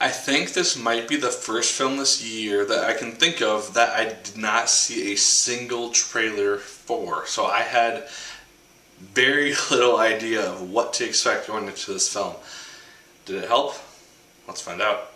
I think this might be the first film this year that I can think of that I did not see a single trailer for. So I had very little idea of what to expect going into this film. Did it help? Let's find out.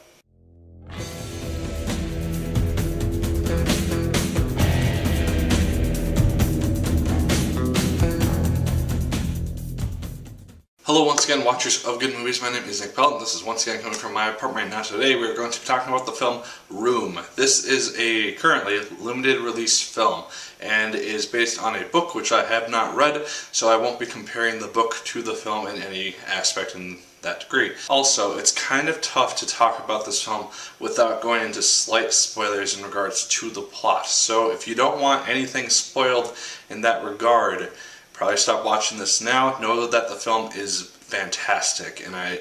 Hello once again, watchers of good movies. My name is Nick Pell, and this is once again coming from my apartment. Now today we are going to be talking about the film Room. This is a currently limited release film and is based on a book which I have not read, so I won't be comparing the book to the film in any aspect in that degree. Also, it's kind of tough to talk about this film without going into slight spoilers in regards to the plot. So if you don't want anything spoiled in that regard, probably stop watching this now. Know that the film is fantastic and I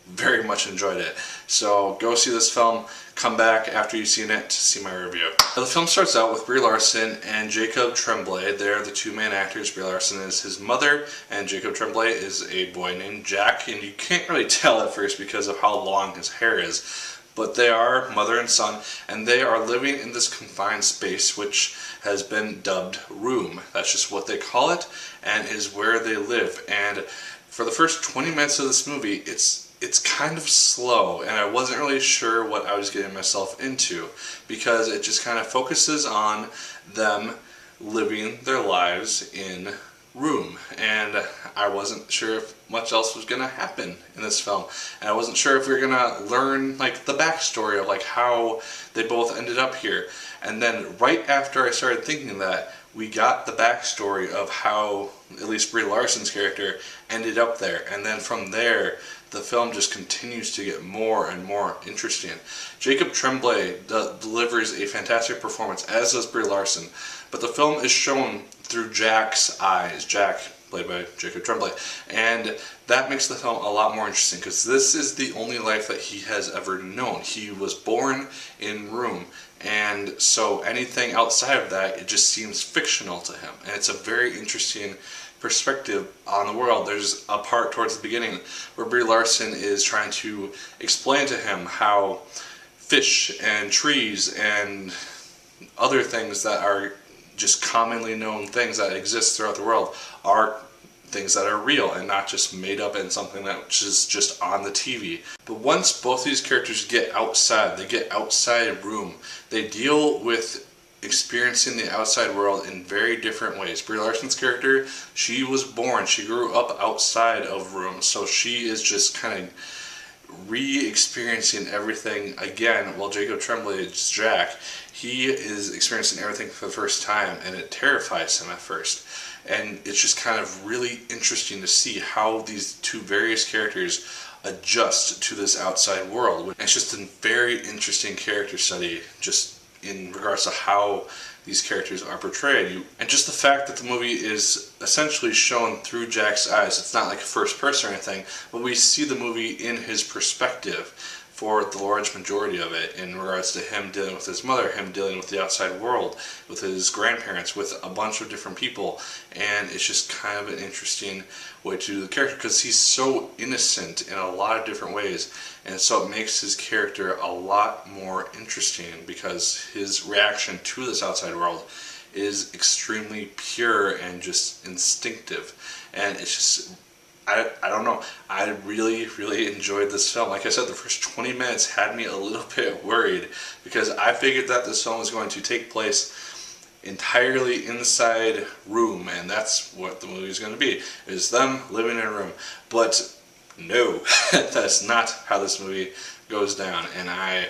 very much enjoyed it. So go see this film, come back after you've seen it to see my review. The film starts out with Brie Larson and Jacob Tremblay. They're the two main actors. Brie Larson is his mother and Jacob Tremblay is a boy named Jack, and you can't really tell at first because of how long his hair is. But they are mother and son, and they are living in this confined space which has been dubbed Room. That's just what they call it, and is where they live. And for the first 20 minutes of this movie, it's kind of slow, and I wasn't really sure what I was getting myself into, because it just kind of focuses on them living their lives in Room, and I wasn't sure if much else was going to happen in this film, and I wasn't sure if we were going to learn like the backstory of like how they both ended up here. And then right after I started thinking that, we got the backstory of how at least Brie Larson's character ended up there, and then from there the film just continues to get more and more interesting. Jacob Tremblay delivers a fantastic performance, as does Brie Larson, but the film is shown through Jack's eyes. Jack, played by Jacob Tremblay, and that makes the film a lot more interesting because this is the only life that he has ever known. He was born in Room, and so anything outside of that, it just seems fictional to him, and it's a very interesting perspective on the world. There's a part towards the beginning where Brie Larson is trying to explain to him how fish and trees and other things that are just commonly known things that exist throughout the world are things that are real and not just made up and something that is just on the TV. But once both these characters get outside, they get outside Room, they deal with experiencing the outside world in very different ways. Brie Larson's character, she was born, she grew up outside of Room, so she is just kind of re-experiencing everything again, while Jacob Tremblay's Jack, he is experiencing everything for the first time, and it terrifies him at first. And it's just kind of really interesting to see how these two various characters adjust to this outside world. It's just a very interesting character study, just in regards to how these characters are portrayed. And just the fact that the movie is essentially shown through Jack's eyes, it's not like a first person or anything, but we see the movie in his perspective for the large majority of it, in regards to him dealing with his mother, him dealing with the outside world, with his grandparents, with a bunch of different people. And it's just kind of an interesting way to do the character, because he's so innocent in a lot of different ways, and so it makes his character a lot more interesting because his reaction to this outside world is extremely pure and just instinctive. And it's just, I don't know, I really enjoyed this film. Like I said, the first 20 minutes had me a little bit worried because I figured that this film was going to take place entirely inside Room, and that's what the movie is going to be, is them living in a room. But no, that's not how this movie goes down, and I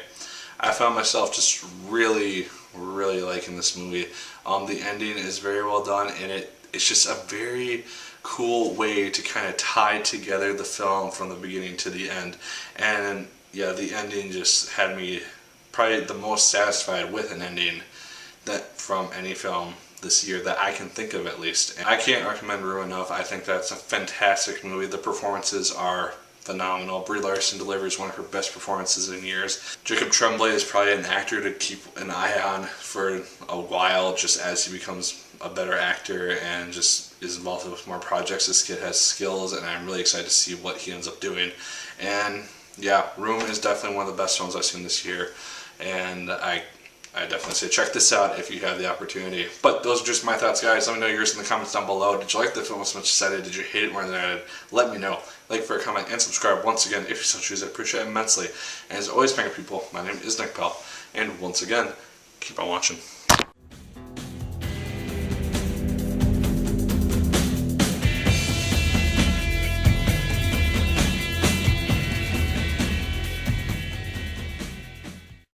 found myself just really liking this movie. The ending is very well done, and it's just a very cool way to kind of tie together the film from the beginning to the end. And yeah, the ending just had me probably the most satisfied with an ending that from any film this year that I can think of, at least. And I can't recommend Room enough. I think that's a fantastic movie. The performances are phenomenal. Brie Larson delivers one of her best performances in years. Jacob Tremblay is probably an actor to keep an eye on for a while, just as he becomes a better actor and just is involved with more projects. This kid has skills, and I'm really excited to see what he ends up doing. And yeah, Room is definitely one of the best films I've seen this year, and I definitely say check this out if you have the opportunity. But those are just my thoughts, guys. Let me know yours in the comments down below. Did you like the film as much as I did? Did you hate it more than I did? Let me know. Like, for a comment, and subscribe once again if you so choose. I appreciate it immensely. And as always, Finger People, my name is Nick Pell, and once again, keep on watching.